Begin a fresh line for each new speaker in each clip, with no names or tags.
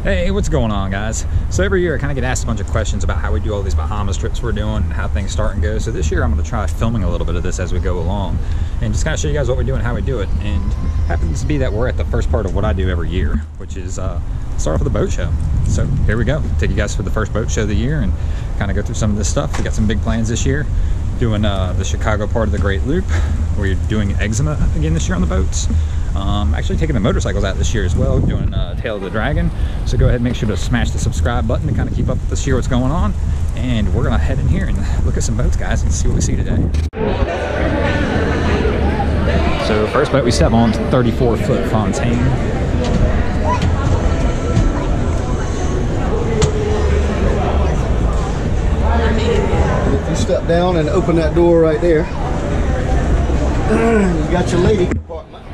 Hey, what's going on, guys? So every year I kind of get asked a bunch of questions about how we do all these Bahamas trips we're doing and how things start and go. So this year I'm going to try filming a little bit of this as we go along and just kind of show you guys what we do and how we do it. And happens to be that we're at the first part of what I do every year, which is start off with a boat show. So here we go. Take you guys for the first boat show of the year and kind of go through some of this stuff. We got some big plans this year. Doing the Chicago part of the Great Loop. We're doing Eczema again this year on the boats. Actually taking the motorcycles out this year as well, doing Tail of the Dragon. So go ahead and make sure to smash the subscribe button to kind of keep up with this year what's going on. And we're gonna head in here and look at some boats, guys, and see what we see today. So first boat we step on, 34-foot Fontaine.
If you step down and open that door right there, you got your lady compartment.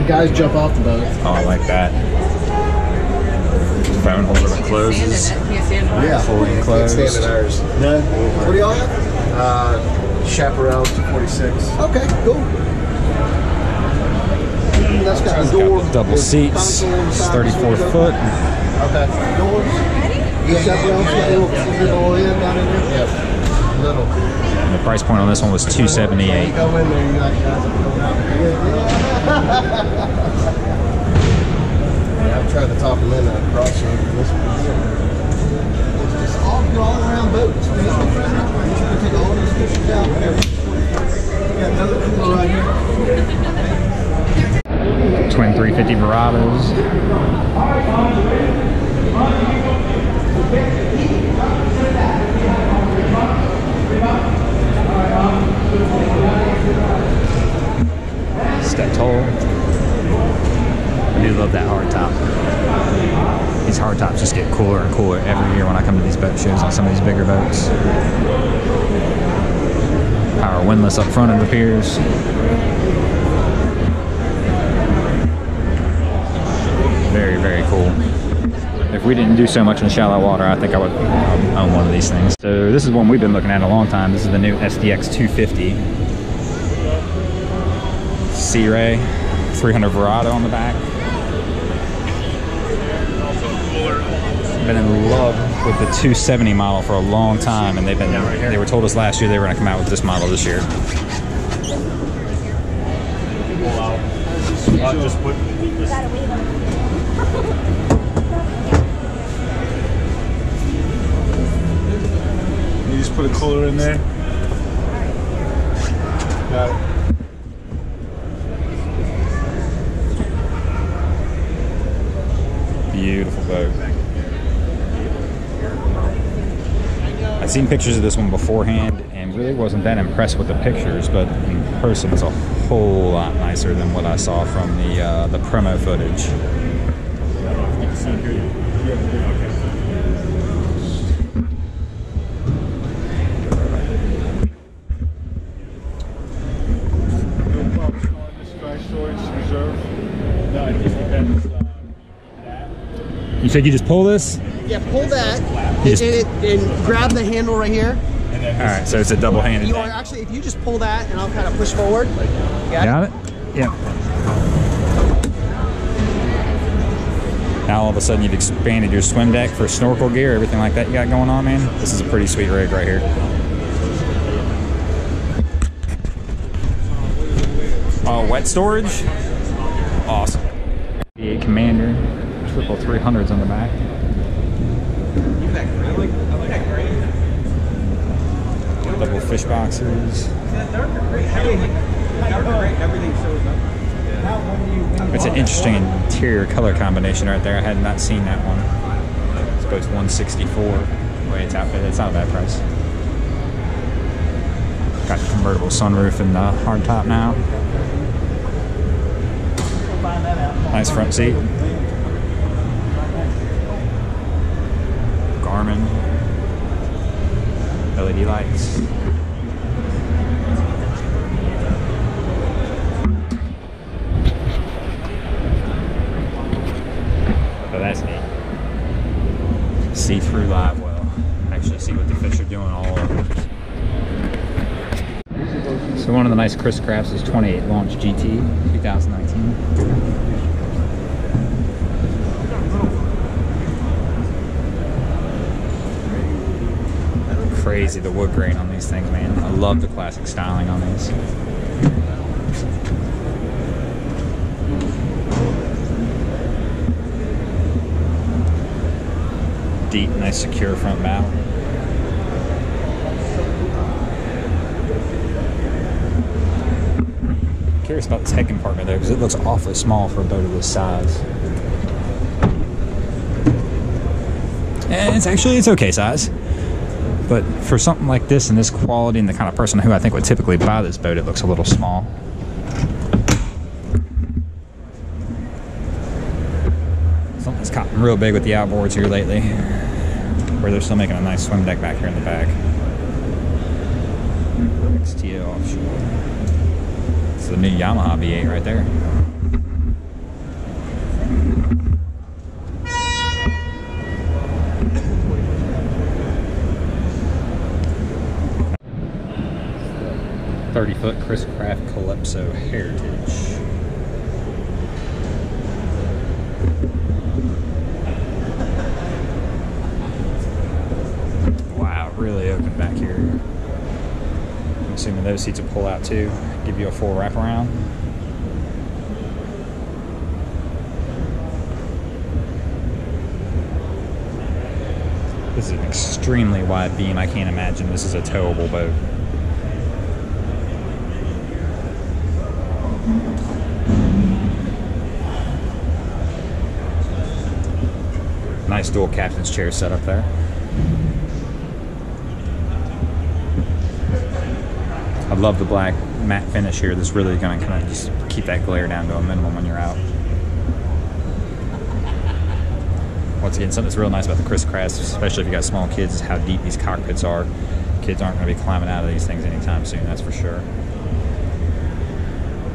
Guys jump off the boat.
Oh, I like that. Phone holder that closes.
Yeah,
fully enclosed.
Can't stand in ours.
No. What do y'all have?
Chaparral 246.
Okay, cool. That's got the door.
Double seats. It's 34 foot.
Okay. Doors. Yeah, Chaparral's got a little end down in there.
Yep. Little.
And the price point on this one was $278.
Go in there, you got guys going out.
Yeah, I'm trying to talk them in a crossover. This one.
It's just all around boats. Man. You should take all these pictures out there. You got another cooler right here.
Twin 350 Verados. Stepped hole. I do love that hard top. These hard tops just get cooler and cooler every year when I come to these boat shows on some of these bigger boats. Power windlass up front of the piers. Very, very cool. If we didn't do so much in shallow water, I think I would own one of these things. So this is one we've been looking at a long time. This is the new SDX 250. Sea Ray, 300 Verado on the back. Been in love with the 270 model for a long time, and they were told us last year they were going to come out with this model this year.
Just put you just put a cooler in there. Got it.
Beautiful boat. I've seen pictures of this one beforehand and really wasn't that impressed with the pictures, but in person it's a whole lot nicer than what I saw from the promo footage. You said you just pull this?
Yeah, pull that and grab the handle right here.
Alright, so it's a double-handed.
You are actually, if you just pull that and I'll kind of push forward.
Got it? Yep. Now all of a sudden you've expanded your swim deck for snorkel gear, everything like that you got going on, man. This is a pretty sweet rig right here. Oh, wet storage? Awesome. V8 Commander, triple 300s on the back. Double fish boxes. It's an interesting interior color combination right there. I had not seen that one. This boat's $164. Wait, it's outfitted. It's not a bad price. Got the convertible sunroof and the hard top now. Nice front seat. Garmin. LED lights. Oh, that's neat. See-through live well. Actually see what the fish are doing all over. So one of the nice Chris Crafts is 28 Launch GT 2019. crazy, the wood grain on these things, man. I love the classic styling on these. Deep, nice, secure front bow. Curious about this head compartment though, because it looks awfully small for a boat of this size. And it's okay size, but for something like this and this quality and the kind of person who I think would typically buy this boat, it looks a little small. Something that's caught real big with the outboards here lately, where they're still making a nice swim deck back here in the back. XTO offshore. It's the new Yamaha V8 right there. .30-foot Chris Craft Calypso Heritage. Wow, really open back here. I'm assuming those seats will pull out too, give you a full wraparound. This is an extremely wide beam. I can't imagine this is a towable boat. Nice dual captain's chair set up there. I love the black matte finish here. That's really going to kind of just keep that glare down to a minimum when you're out. Once again, something that's real nice about the Chris Craft, especially if you got small kids, is how deep these cockpits are. Kids aren't going to be climbing out of these things anytime soon, that's for sure.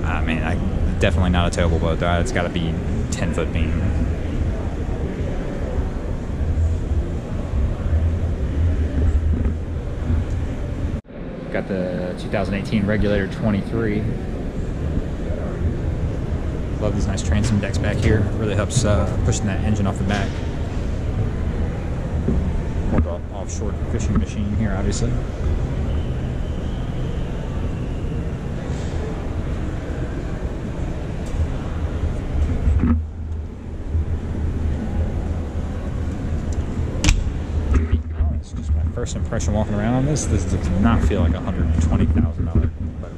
I mean, definitely not a towable boat though. It's got to be 10-foot beam. Got the 2018 Regulator 23. Love these nice transom decks back here. Really helps pushing that engine off the back. More of an offshore fishing machine here, obviously. First impression walking around on this does not feel like $120,000 boat.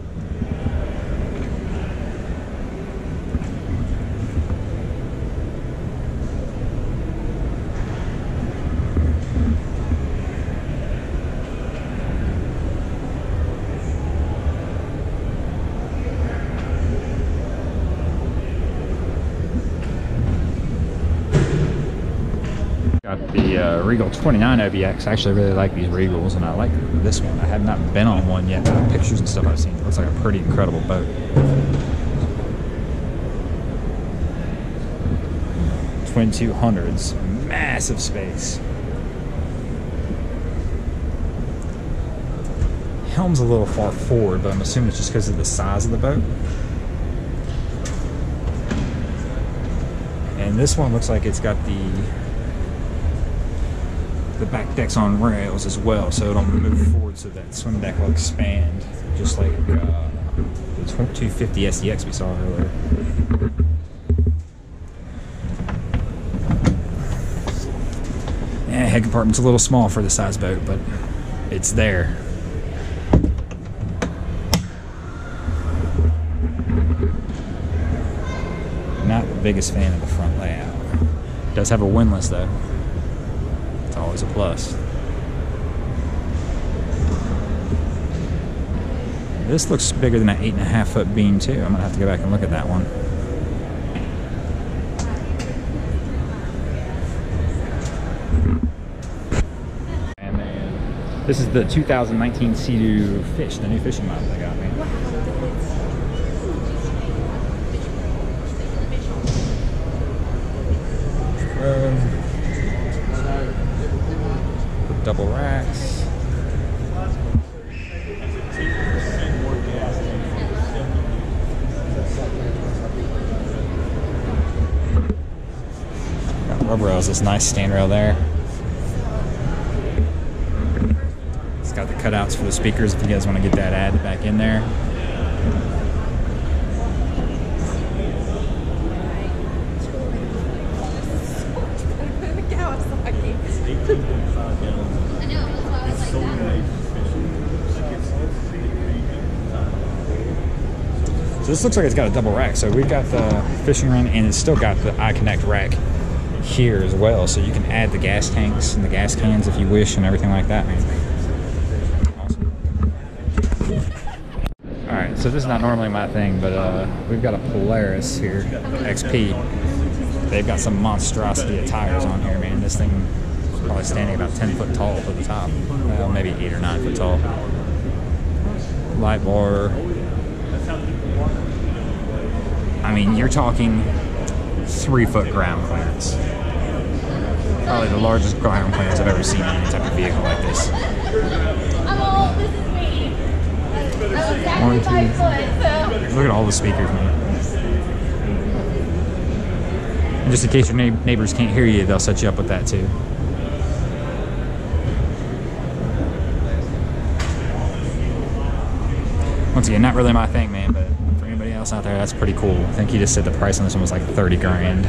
Got the Regal 29 OBX. I actually really like these Regals, and I like this one. I have not been on one yet, but the pictures and stuff I've seen, it looks like a pretty incredible boat. Twin 200s, massive space. Helm's a little far forward, but I'm assuming it's just because of the size of the boat. And this one looks like it's got the back deck's on rails as well, so it'll move forward so that swim deck will expand, just like the 250 SDX we saw earlier. Yeah, head compartment's a little small for the size boat, but it's there. Not the biggest fan of the front layout. It does have a windlass though. It's always a plus. This looks bigger than an 8.5-foot beam too. I'm gonna have to go back and look at that one. And then this is the 2019 Sea-Doo Fish, the new fishing model they got me. Double racks. Got rubber rails, this nice stand rail there. It's got the cutouts for the speakers if you guys want to get that added back in there. So this looks like it's got a double rack. So we've got the fishing rod, and it's still got the iConnect rack here as well. So you can add the gas tanks and the gas cans if you wish and everything like that, man. Awesome. All right, so this is not normally my thing, but we've got a Polaris here, XP. They've got some monstrosity of tires on here, man. This thing is probably standing about 10 foot tall at the top. Well, maybe 8 or 9 foot tall. Light bar. I mean, you're talking 3 foot ground clearance. Probably the largest ground clearance I've ever seen in any type of vehicle like this.
Oh, this is me. I'm exactly 5 foot, so.
Look at all the speakers, man. And just in case your neighbors can't hear you, they'll set you up with that too. Once again, not really my thing, man, but for anybody else out there, that's pretty cool. I think he just said the price on this one was like 30 grand.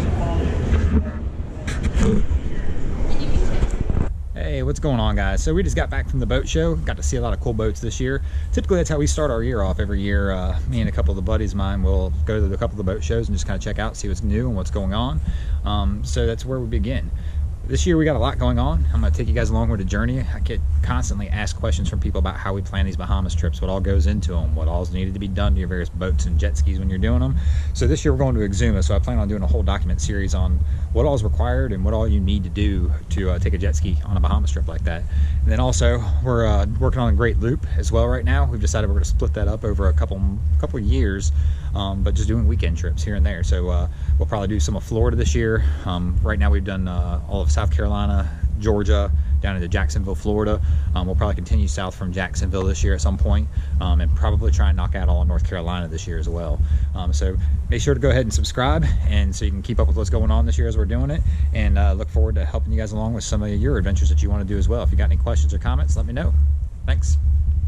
Hey, what's going on, guys? So we just got back from the boat show. Got to see a lot of cool boats this year. Typically, that's how we start our year off. Every year, me and a couple of the buddies of mine will go to a couple of the boat shows and just kind of check out, see what's new and what's going on. So that's where we begin. This year we got a lot going on. I'm going to take you guys along with a journey. I get constantly asked questions from people about how we plan these Bahamas trips, what all goes into them, what all's needed to be done to your various boats and jet skis when you're doing them. So this year we're going to Exuma, so I plan on doing a whole document series on what all is required and what all you need to do to take a jet ski on a Bahamas trip like that. And then also we're working on a great loop as well right now. We've decided we're going to split that up over a couple years, but just doing weekend trips here and there. So we'll probably do some of Florida this year. Right now we've done all of South Carolina, Georgia, down into Jacksonville, Florida. We'll probably continue south from Jacksonville this year at some point, and probably try and knock out all of North Carolina this year as well. So make sure to go ahead and subscribe, and so you can keep up with what's going on this year as we're doing it, and look forward to helping you guys along with some of your adventures that you want to do as well. If you got any questions or comments, let me know. Thanks.